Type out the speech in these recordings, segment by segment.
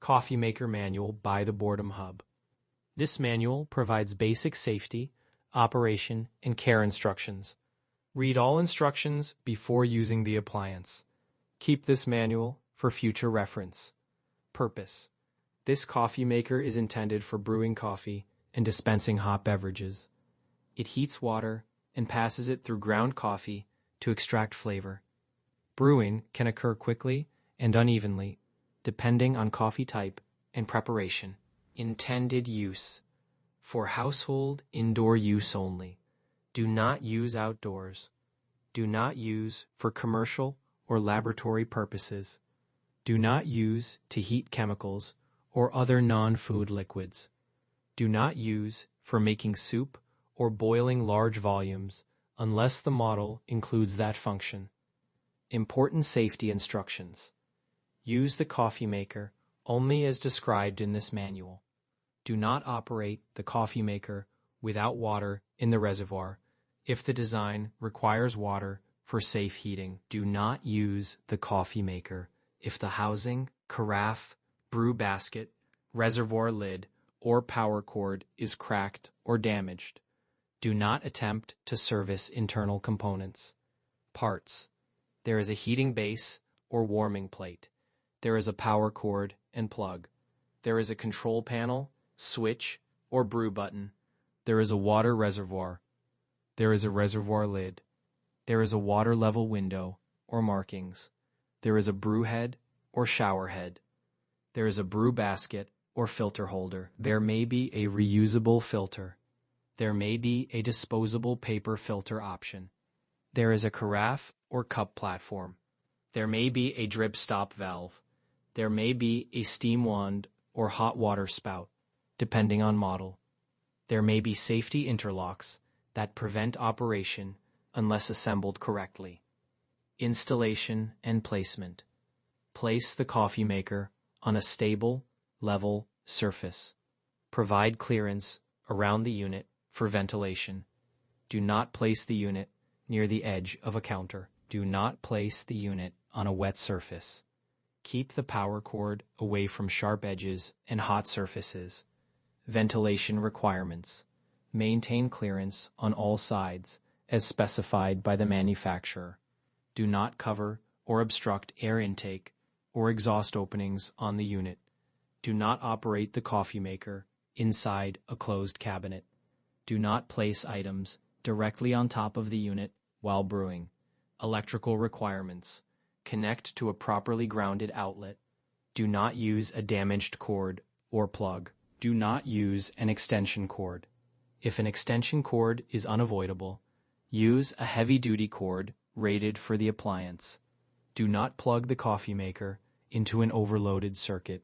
Coffee Maker Manual by the Boredom Hub. This manual provides basic safety, operation, and care instructions. Read all instructions before using the appliance. Keep this manual for future reference. Purpose: this coffee maker is intended for brewing coffee and dispensing hot beverages. It heats water and passes it through ground coffee to extract flavor. Brewing can occur quickly and unevenly, depending on coffee type and preparation. Intended use: for household indoor use only. Do not use outdoors. Do not use for commercial or laboratory purposes. Do not use to heat chemicals or other non-food liquids. Do not use for making soup or boiling large volumes unless the model includes that function. Important safety instructions: use the coffee maker only as described in this manual. Do not operate the coffee maker without water in the reservoir if the design requires water for safe heating. Do not use the coffee maker if the housing, carafe, brew basket, reservoir lid, or power cord is cracked or damaged. Do not attempt to service internal components. Parts: there is a heating base or warming plate. There is a power cord and plug. There is a control panel, switch, or brew button. There is a water reservoir. There is a reservoir lid. There is a water level window or markings. There is a brew head or shower head. There is a brew basket or filter holder. There may be a reusable filter. There may be a disposable paper filter option. There is a carafe or cup platform. There may be a drip stop valve. There may be a steam wand or hot water spout, depending on model. There may be safety interlocks that prevent operation unless assembled correctly. Installation and placement: place the coffee maker on a stable, level surface. Provide clearance around the unit for ventilation. Do not place the unit near the edge of a counter. Do not place the unit on a wet surface. Keep the power cord away from sharp edges and hot surfaces. Ventilation requirements: maintain clearance on all sides as specified by the manufacturer. Do not cover or obstruct air intake or exhaust openings on the unit. Do not operate the coffee maker inside a closed cabinet. Do not place items directly on top of the unit while brewing. Electrical requirements: connect to a properly grounded outlet. Do not use a damaged cord or plug. Do not use an extension cord. If an extension cord is unavoidable, use a heavy-duty cord rated for the appliance. Do not plug the coffee maker into an overloaded circuit.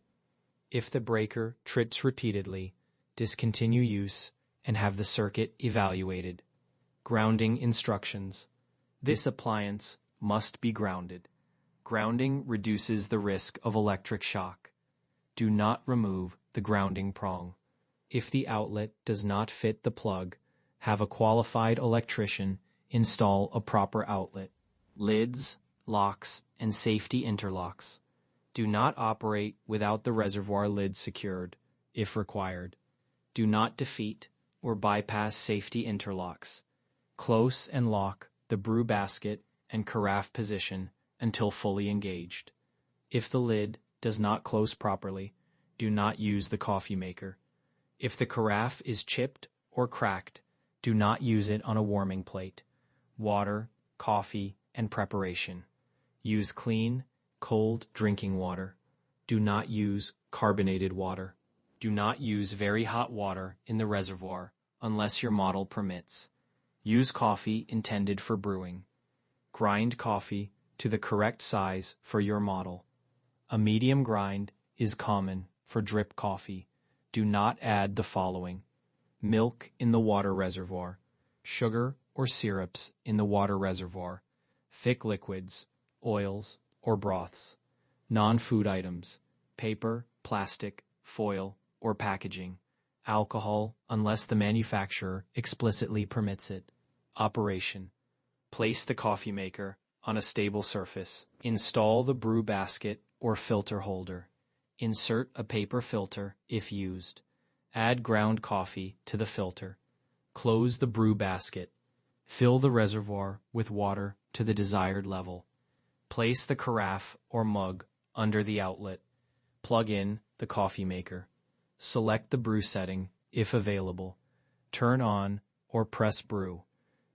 If the breaker trips repeatedly, discontinue use and have the circuit evaluated. Grounding instructions: this appliance must be grounded. Grounding reduces the risk of electric shock. Do not remove the grounding prong. If the outlet does not fit the plug, have a qualified electrician install a proper outlet. Lids, locks, and safety interlocks: do not operate without the reservoir lid secured, if required. Do not defeat or bypass safety interlocks. Close and lock the brew basket and carafe position until fully engaged. If the lid does not close properly, do not use the coffee maker. If the carafe is chipped or cracked, do not use it on a warming plate. Water, coffee, and preparation: use clean, cold drinking water. Do not use carbonated water. Do not use very hot water in the reservoir unless your model permits. Use coffee intended for brewing. Grind coffee to the correct size for your model. A medium grind is common for drip coffee. Do not add the following: milk in the water reservoir, sugar or syrups in the water reservoir, thick liquids, oils, or broths. Non-food items: paper, plastic, foil, or packaging. Alcohol unless the manufacturer explicitly permits it. Operation: place the coffee maker on a stable surface. Install the brew basket or filter holder. Insert a paper filter if used. Add ground coffee to the filter. Close the brew basket. Fill the reservoir with water to the desired level. Place the carafe or mug under the outlet. Plug in the coffee maker. Select the brew setting if available. Turn on or press brew.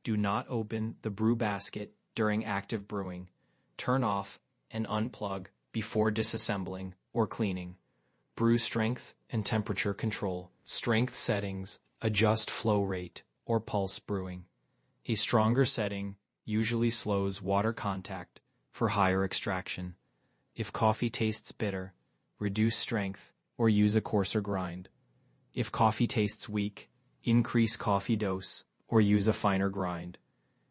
Do not open the brew basket during active brewing. Turn off and unplug before disassembling or cleaning. Brew strength and temperature control. Strength settings adjust flow rate or pulse brewing. A stronger setting usually slows water contact for higher extraction. If coffee tastes bitter, reduce strength or use a coarser grind. If coffee tastes weak, increase coffee dose or use a finer grind.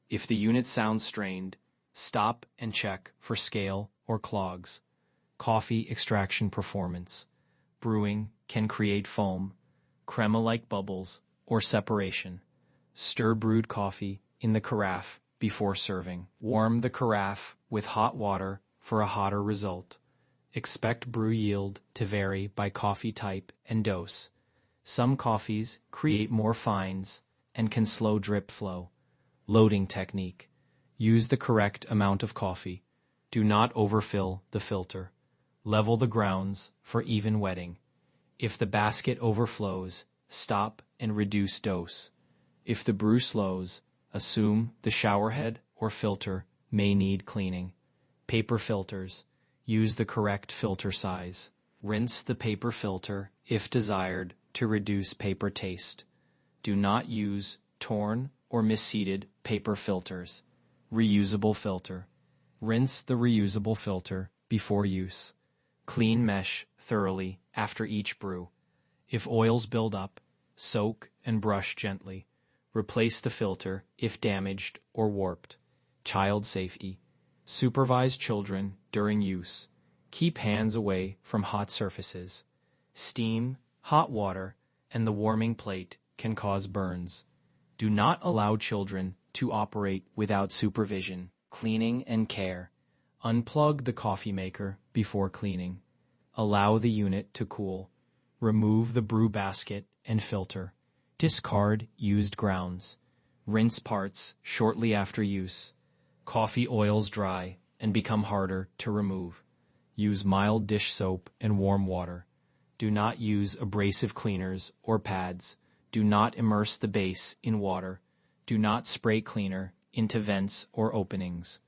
If the unit sounds strained, stop and check for scale or clogs. Coffee extraction performance. Brewing can create foam, crema-like bubbles, or separation. Stir brewed coffee in the carafe before serving. Warm the carafe with hot water for a hotter result. Expect brew yield to vary by coffee type and dose. Some coffees create more fines and can slow drip flow. Loading technique. Use the correct amount of coffee. Do not overfill the filter. Level the grounds for even wetting. If the basket overflows, stop and reduce dose. If the brew slows, assume the showerhead or filter may need cleaning. Paper filters. Use the correct filter size. Rinse the paper filter if desired to reduce paper taste. Do not use torn or misseated paper filters. Reusable filter. Rinse the reusable filter before use. Clean mesh thoroughly after each brew. If oils build up, soak and brush gently. Replace the filter if damaged or warped. Child safety. Supervise children during use. Keep hands away from hot surfaces. Steam, hot water, and the warming plate can cause burns. Do not allow children to operate without supervision. Cleaning and care. Unplug the coffee maker before cleaning. Allow the unit to cool. Remove the brew basket and filter. Discard used grounds. Rinse parts shortly after use. Coffee oils dry and become harder to remove. Use mild dish soap and warm water. Do not use abrasive cleaners or pads. Do not immerse the base in water. Do not spray cleaner into vents or openings.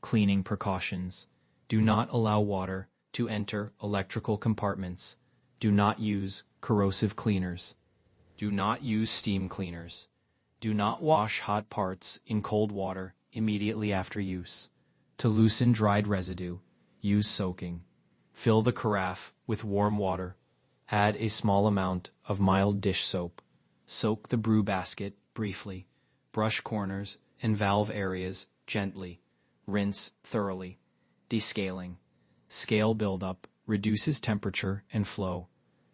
Cleaning precautions. Do not allow water to enter electrical compartments. Do not use corrosive cleaners. Do not use steam cleaners. Do not wash hot parts in cold water immediately after use. To loosen dried residue, use soaking. Fill the carafe with warm water. Add a small amount of mild dish soap. Soak the brew basket briefly. Brush corners and valve areas gently. Rinse thoroughly. Descaling. Scale buildup reduces temperature and flow.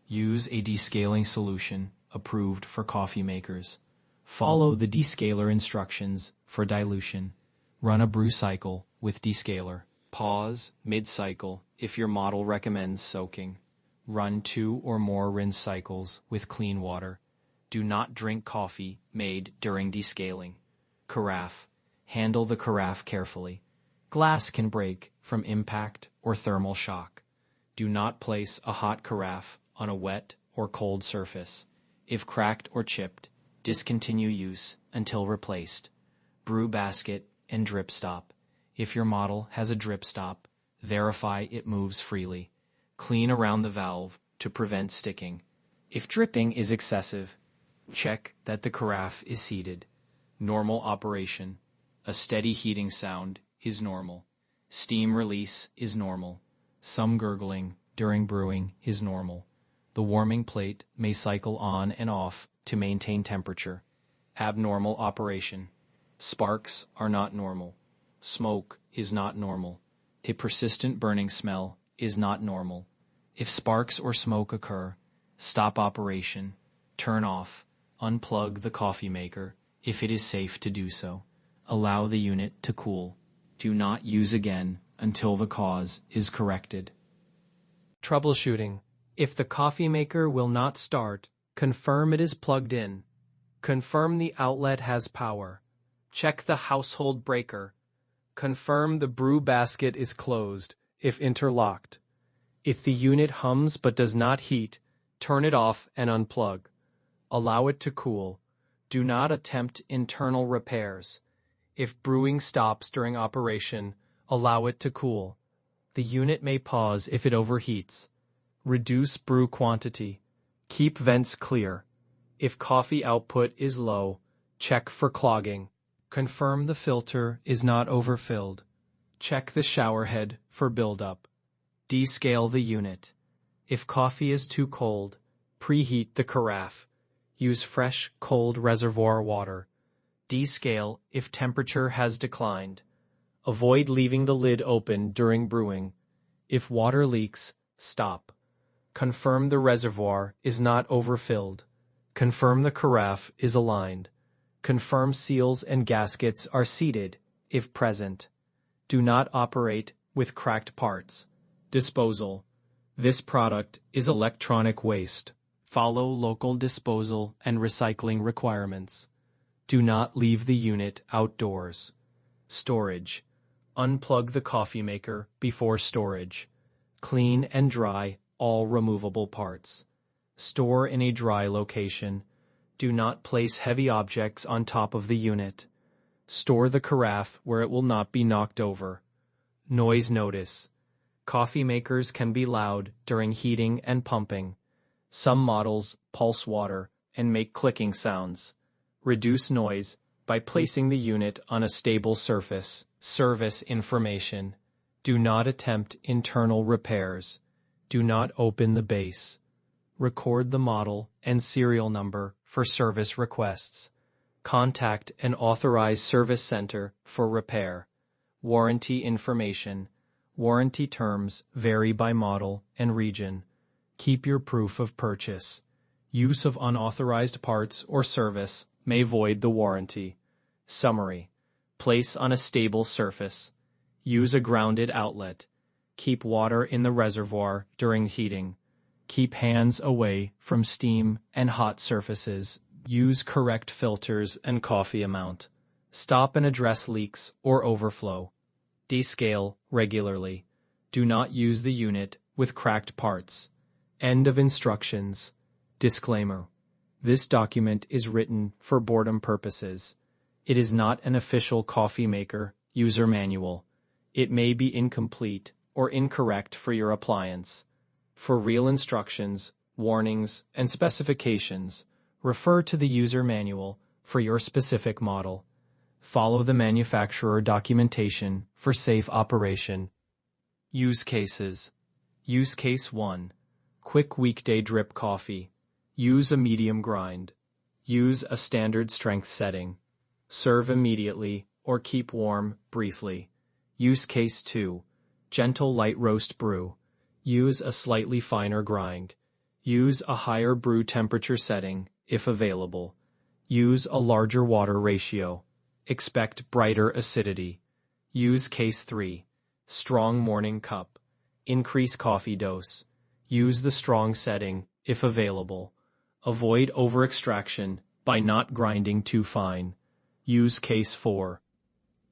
Use a descaling solution approved for coffee makers. Follow the descaler instructions for dilution. Run a brew cycle with descaler. Pause mid-cycle if your model recommends soaking. Run 2 or more rinse cycles with clean water. Do not drink coffee made during descaling. Carafe. Handle the carafe carefully. Glass can break from impact or thermal shock. Do not place a hot carafe on a wet or cold surface. If cracked or chipped, discontinue use until replaced. Brew basket and drip stop. If your model has a drip stop, verify it moves freely. Clean around the valve to prevent sticking. If dripping is excessive, check that the carafe is seated. Normal operation. A steady heating sound is normal. Steam release is normal. Some gurgling during brewing is normal. The warming plate may cycle on and off to maintain temperature. Abnormal operation. Sparks are not normal. Smoke is not normal. A persistent burning smell is not normal. If sparks or smoke occur, stop operation, turn off, unplug the coffee maker if it is safe to do so. Allow the unit to cool. Do not use again until the cause is corrected. Troubleshooting. If the coffee maker will not start, confirm it is plugged in. Confirm the outlet has power. Check the household breaker. Confirm the brew basket is closed, if interlocked. If the unit hums but does not heat, turn it off and unplug. Allow it to cool. Do not attempt internal repairs. If brewing stops during operation, allow it to cool. The unit may pause if it overheats. Reduce brew quantity. Keep vents clear. If coffee output is low, check for clogging. Confirm the filter is not overfilled. Check the shower head for buildup. Descale the unit. If coffee is too cold, preheat the carafe. Use fresh, cold reservoir water. Descale if temperature has declined. Avoid leaving the lid open during brewing. If water leaks, stop. Confirm the reservoir is not overfilled. Confirm the carafe is aligned. Confirm seals and gaskets are seated, if present. Do not operate with cracked parts. Disposal. This product is electronic waste. Follow local disposal and recycling requirements. Do not leave the unit outdoors. Storage. Unplug the coffee maker before storage. Clean and dry all removable parts. Store in a dry location. Do not place heavy objects on top of the unit. Store the carafe where it will not be knocked over. Noise notice. Coffee makers can be loud during heating and pumping. Some models pulse water and make clicking sounds. Reduce noise by placing the unit on a stable surface. Service information. Do not attempt internal repairs. Do not open the base. Record the model and serial number for service requests. Contact an authorized service center for repair. Warranty information. Warranty terms vary by model and region. Keep your proof of purchase. Use of unauthorized parts or service may void the warranty. Summary. Place on a stable surface. Use a grounded outlet. Keep water in the reservoir during heating. Keep hands away from steam and hot surfaces. Use correct filters and coffee amount. Stop and address leaks or overflow. Descale regularly. Do not use the unit with cracked parts. End of instructions. Disclaimer. This document is written for boredom purposes. It is not an official coffee maker user manual. It may be incomplete or incorrect for your appliance. For real instructions, warnings, and specifications, refer to the user manual for your specific model. Follow the manufacturer documentation for safe operation. Use cases. Use case 1. Quick weekday drip coffee. Use a medium grind. Use a standard strength setting. Serve immediately or keep warm briefly. Use case 2. Gentle light roast brew. Use a slightly finer grind. Use a higher brew temperature setting if available. Use a larger water ratio. Expect brighter acidity. Use case 3. Strong morning cup. Increase coffee dose. Use the strong setting if available. Avoid over-extraction by not grinding too fine. Use case 4.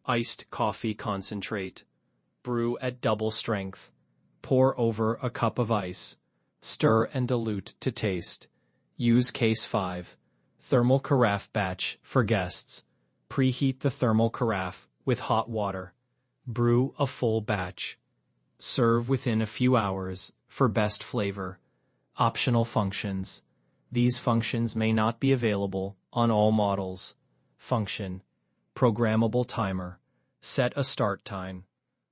Iced coffee concentrate. Brew at double strength. Pour over a cup of ice. Stir and dilute to taste. Use case 5. Thermal carafe batch for guests. Preheat the thermal carafe with hot water. Brew a full batch. Serve within a few hours for best flavor. Optional functions. These functions may not be available on all models. Function. Programmable timer. Set a start time.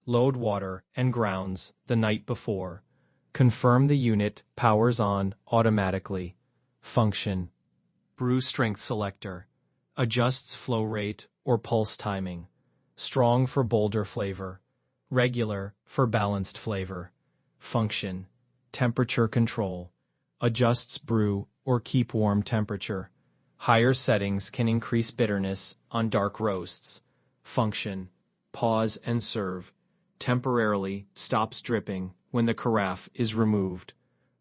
Load water and grounds the night before. Confirm the unit powers on automatically. Function. Brew strength selector. Adjusts flow rate or pulse timing. Strong for bolder flavor. Regular for balanced flavor. Function. Temperature control. Adjusts brew or keep warm temperature. Higher settings can increase bitterness on dark roasts. Function. Pause and serve. Temporarily stops dripping when the carafe is removed.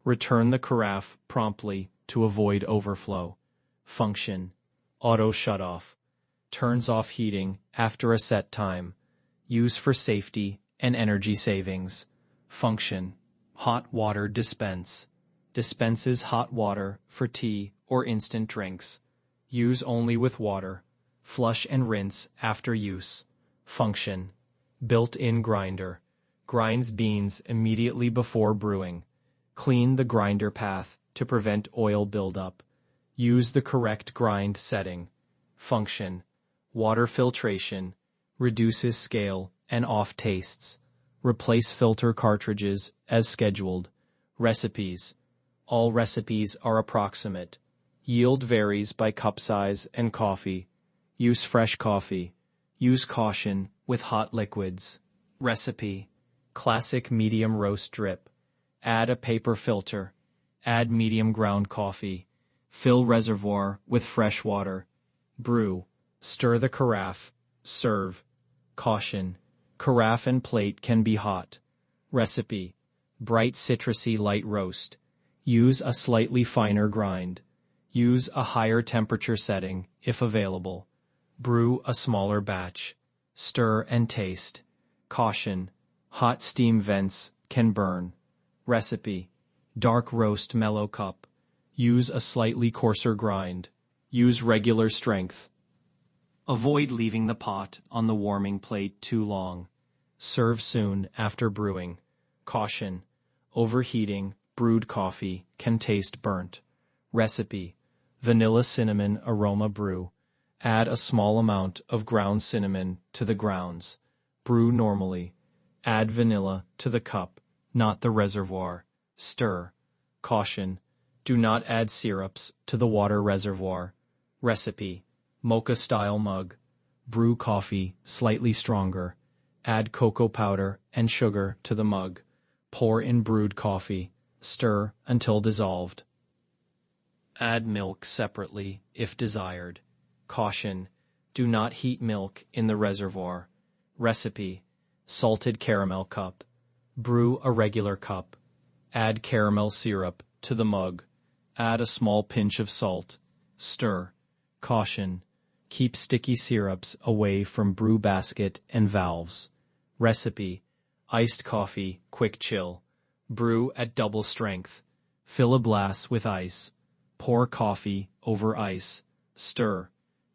Return the carafe promptly to avoid overflow. Function: auto shutoff. Turns off heating after a set time. Use for safety and energy savings. Function: hot water dispense. Dispenses hot water for tea or instant drinks. Use only with water. Flush and rinse after use. Function: built-in grinder. Grinds beans immediately before brewing. Clean the grinder path to prevent oil buildup. Use the correct grind setting. Function: water filtration. Reduces scale and off tastes. Replace filter cartridges as scheduled. Recipes: all recipes are approximate. Yield varies by cup size and coffee. Use fresh coffee. Use caution with hot liquids. Recipe: classic medium roast drip. Add a paper filter. Add medium ground coffee. Fill reservoir with fresh water. Brew. Stir the carafe. Serve. Caution: carafe and plate can be hot. Recipe: bright citrusy light roast. Use a slightly finer grind. Use a higher temperature setting if available. Brew a smaller batch. Stir and taste. Caution: hot steam vents can burn. Recipe: dark roast mellow cup. Use a slightly coarser grind. Use regular strength. Avoid leaving the pot on the warming plate too long. Serve soon after brewing. Caution: overheating brewed coffee can taste burnt. Recipe: vanilla cinnamon aroma brew. Add a small amount of ground cinnamon to the grounds. Brew normally. Add vanilla to the cup, not the reservoir. Stir. Caution: do not add syrups to the water reservoir. Recipe: mocha-style mug. Brew coffee slightly stronger. Add cocoa powder and sugar to the mug. Pour in brewed coffee. Stir until dissolved. Add milk separately if desired. Caution: do not heat milk in the reservoir. Recipe: salted caramel cup. Brew a regular cup. Add caramel syrup to the mug. Add a small pinch of salt. Stir. Caution: keep sticky syrups away from brew basket and valves. Recipe: iced coffee, quick chill. Brew at double strength. Fill a glass with ice. Pour coffee over ice. Stir.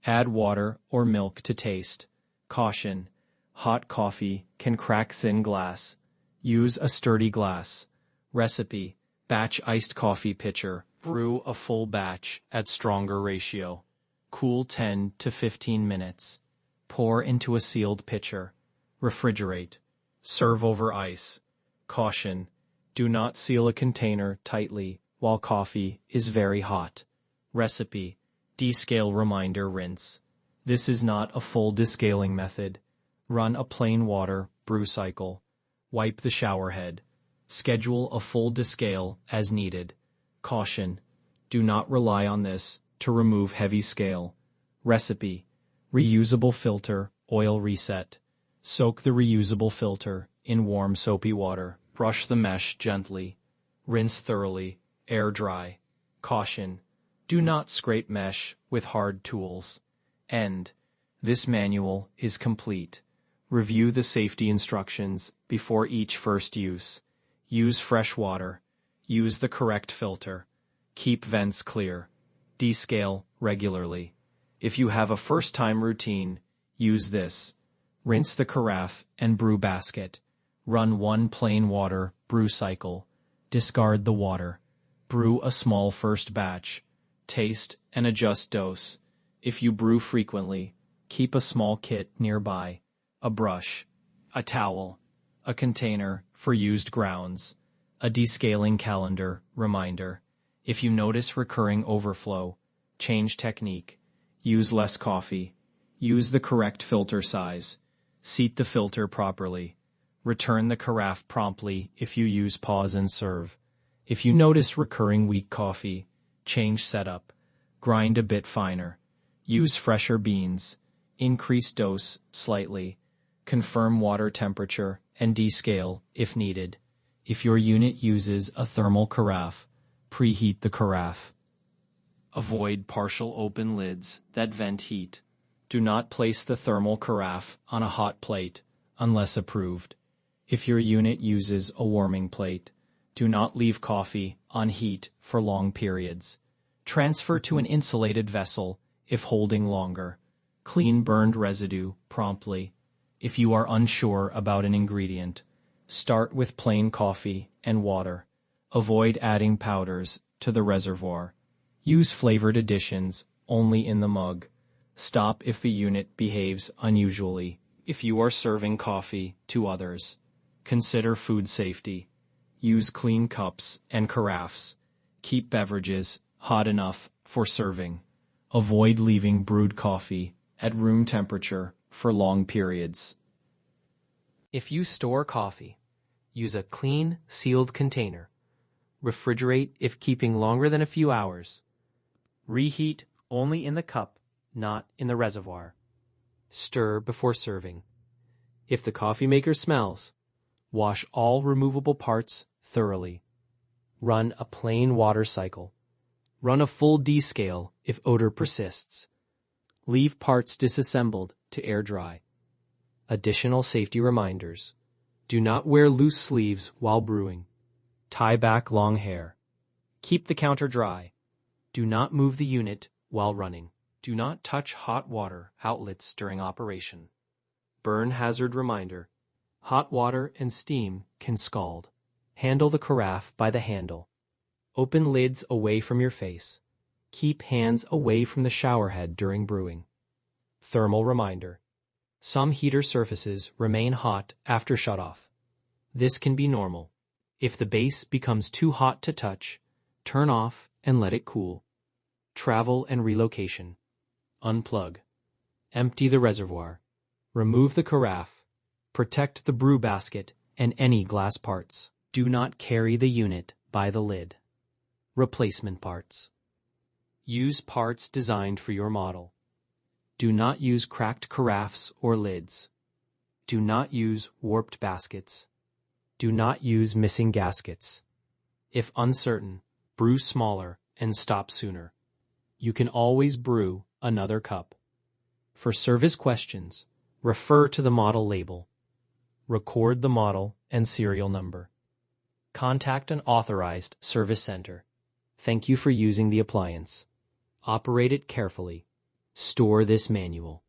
Add water or milk to taste. Caution: hot coffee can crack thin glass. Use a sturdy glass. Recipe: batch iced coffee pitcher. Brew a full batch at stronger ratio. Cool 10 to 15 minutes. Pour into a sealed pitcher. Refrigerate. Serve over ice. Caution: do not seal a container tightly while coffee is very hot. Recipe: descale reminder rinse. This is not a full descaling method. Run a plain water brew cycle. Wipe the shower head. Schedule a full descale as needed. Caution: do not rely on this to remove heavy scale. Recipe: reusable filter, oil reset. Soak the reusable filter in warm soapy water. Brush the mesh gently. Rinse thoroughly. Air dry. Caution: do not scrape mesh with hard tools. End. This manual is complete. Review the safety instructions before each first use. Use fresh water. Use the correct filter. Keep vents clear. Descale regularly. If you have a first-time routine, use this. Rinse the carafe and brew basket. Run one plain water brew cycle. Discard the water. Brew a small first batch. Taste and adjust dose. If you brew frequently, keep a small kit nearby. A brush, a towel, a container for used grounds, a descaling calendar reminder. If you notice recurring overflow, change technique. Use less coffee. Use the correct filter size. Seat the filter properly. Return the carafe promptly if you use pause and serve. If you notice recurring weak coffee, change setup. Grind a bit finer. Use fresher beans. Increase dose slightly. Confirm water temperature and descale if needed. If your unit uses a thermal carafe, preheat the carafe. Avoid partial open lids that vent heat. Do not place the thermal carafe on a hot plate unless approved. If your unit uses a warming plate, do not leave coffee on heat for long periods. Transfer to an insulated vessel if holding longer. Clean burned residue promptly. If you are unsure about an ingredient, start with plain coffee and water. Avoid adding powders to the reservoir. Use flavored additions only in the mug. Stop if the unit behaves unusually. If you are serving coffee to others, consider food safety. Use clean cups and carafes. Keep beverages hot enough for serving. Avoid leaving brewed coffee at room temperature for long periods. If you store coffee, use a clean, sealed container. Refrigerate if keeping longer than a few hours. Reheat only in the cup, not in the reservoir. Stir before serving. If the coffee maker smells, wash all removable parts thoroughly. Run a plain water cycle. Run a full descale if odor persists. Leave parts disassembled to air dry. Additional safety reminders. Do not wear loose sleeves while brewing. Tie back long hair. Keep the counter dry. Do not move the unit while running. Do not touch hot water outlets during operation. Burn hazard reminder. Hot water and steam can scald. Handle the carafe by the handle. Open lids away from your face. Keep hands away from the shower head during brewing. Thermal reminder. Some heater surfaces remain hot after shutoff. This can be normal. If the base becomes too hot to touch, turn off and let it cool. Travel and relocation. Unplug. Empty the reservoir. Remove the carafe. Protect the brew basket and any glass parts. Do not carry the unit by the lid. Replacement parts. Use parts designed for your model. Do not use cracked carafes or lids. Do not use warped baskets. Do not use missing gaskets. If uncertain, brew smaller and stop sooner. You can always brew another cup. For service questions, refer to the model label. Record the model and serial number. Contact an authorized service center. Thank you for using the appliance. Operate it carefully. Store this manual.